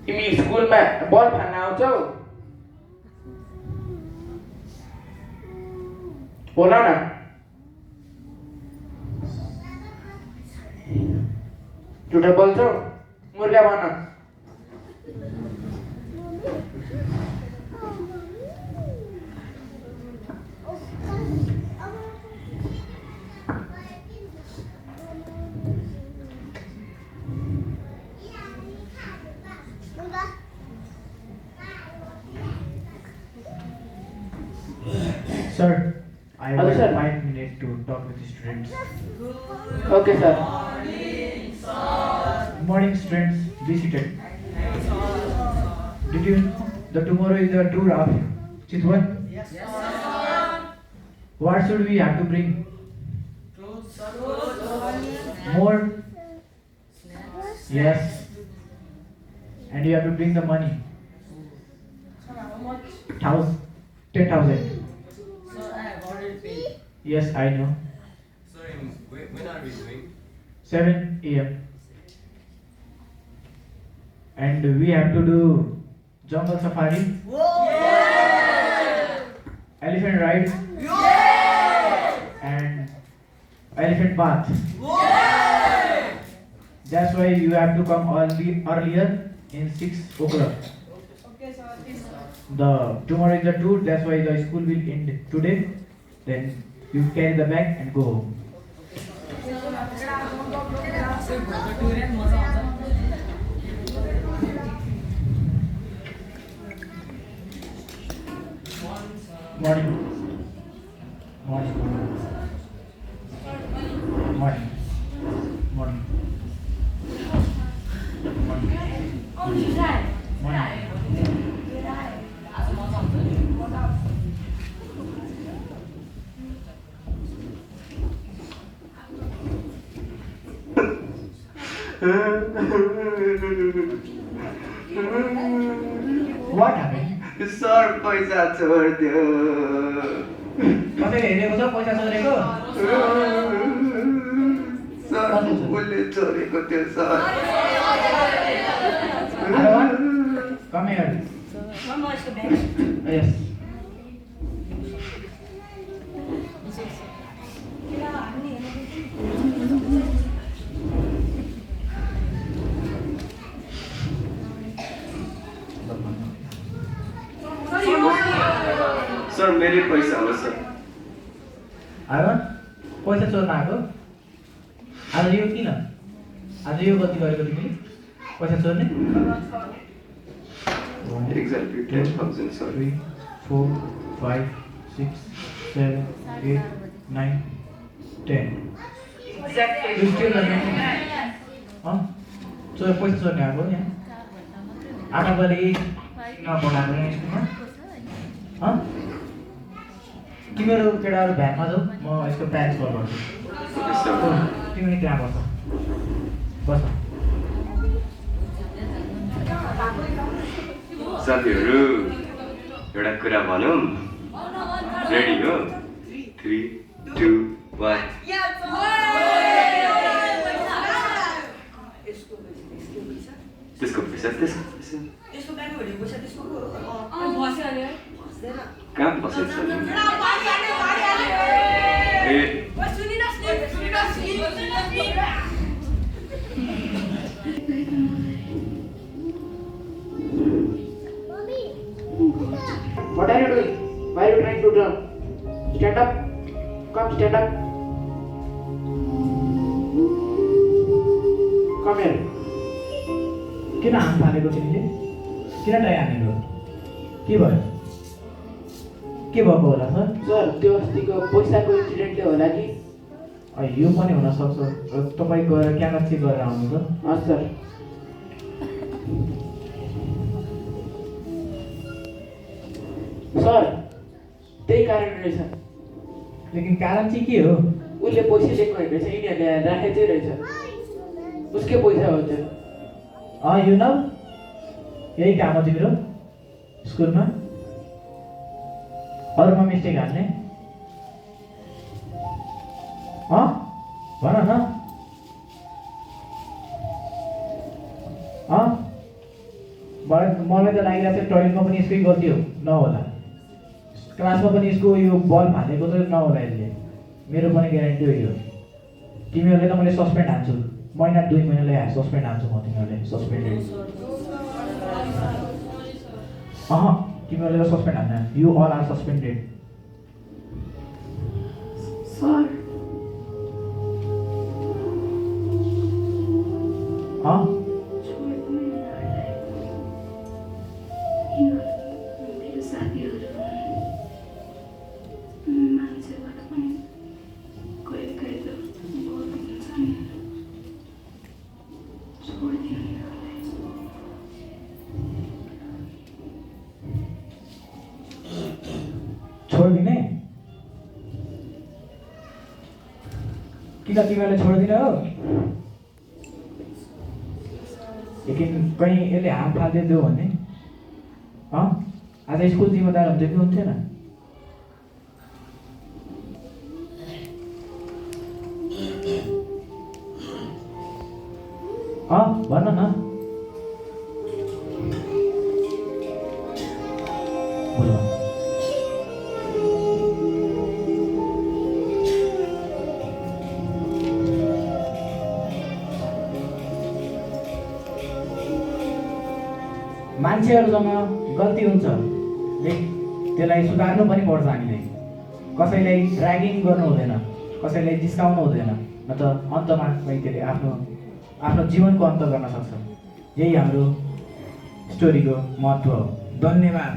तिमी स्कुलमा बल फाल्न आउँछौ बोला न झुटो बोल्छौ मुर्गा भन Sir, I Hello, want sir. 5 minutes to talk with the students. Okay sir Good morning, students. Be seated. Did you know that tomorrow is the tour of Chitwan? Yes. What should we have to bring? More? Yes. And you have to bring the money. How much? 10,000. Sir, I have already paid. Yes, I know. Sorry, when are we going? 7 a.m. And we have to do jungle safari, elephant ride, and elephant bath. That's why you have to come earlier in 6 o'clock. Okay, sir. Tomorrow is the tour, that's why the school will end today. Then you carry the bag and go home. Morning. Morning. Morning. Morning. What happened? Sir पैसा छोडिदियो कसैले हेरेको छ पैसा छोडेको? Sir उसले छोडेको थियो sir Adawan, come here. Yes. Sir मेरै पैसा हो सर Adawan, पैसा चोर्न आएको? आज यो किन? आज यो गल्ती गरेको तिमीले? पैसा चोर्ने? Exactly 10,000 sir 3, 4, 5, 6, 7, 8, 9, 10. You still are getting it? Huh? So पैसा चोर्ने आएको यहाँ? आमा बाले नपठाएको यहाँ स्कुलमा? हँ? तिमीहरू केटाहरू भ्यानमा जाऊ म यसको प्यारेन्ट्स कल गर्छु तिमी त्यहाँ बस बस साथीहरू एउटा कुरा भनौँ रेडी हो 3, 2, 1 त्यसको पैसा कहाँ बसेको छ ए What are you doing? Why are you trying to jump? Stand up. Come, stand up. Come here. किन हाम फालेको तिमीले किन टाइ हानेको के भयो के भएको होला सर सर त्यो अस्तिको पैसाको इन्सिडेन्टले होला कि यो पनि हुन सक्छ तपाईँ गएर क्यामेरा चेक गरेर आउनु त हस् सर सर त्यही कारण रहेछ लेकिन कारण चाहिँ के हो उसले पैसा लिएको होइन रहेछ यिनीहरूले राखेकै रहेछ उसकै पैसा हो त्यो यो न यही काम हो तिम्रो स्कुलमा अरूमा मिस्टेक हाल्ने भन न मलाई त लागिरहेको छ टोइलेटमा पनि यसकै गल्ती हो नहोला, क्लासमा पनि यसको यो बल फालेको चाहिँ नहोला यसले। मेरो पनि ग्यारेन्टी हो यो। तिमीहरूले त मैले सस्पेन्ड हान्छु, महिना 2 महिनालाई सस्पेन्ड हान्छु म तिमीहरूले सस्पेन्डेड। तिमीहरूले त सस्पेन्ड हान्न, you all are suspended. Sir छोड्नु यिनीहरूलाई। यिनीहरू मेरो साथीहरू मान्छेबाट पनि कहिले कहिले त गल्ती हुन्छ नि। छोडिदिनु यिनीहरूलाई। छोडिदिने? किन तिमीहरूले छोडिदिने हो? लेकिन कहीँ यसले हाम फालिदियो भने आज स्कुल जिम्मेदार हुन्थ्यो कि हुन्थेन? भन न। बोल। मान्छेहरूसँग गल्ती हुन्छ, त्यसलाई सुधार्नु पनि पर्छ हामीले। कसैलाई ड्र्यागिङ गर्नु हुँदैन, कसैलाई जिस्काउनु हुँदैन, न त अन्तमा त्यसले आफ्नो जीवनको अन्त गर्न सक्छ। यही हाम्रो स्टोरीको महत्त्व हो। धन्यवाद।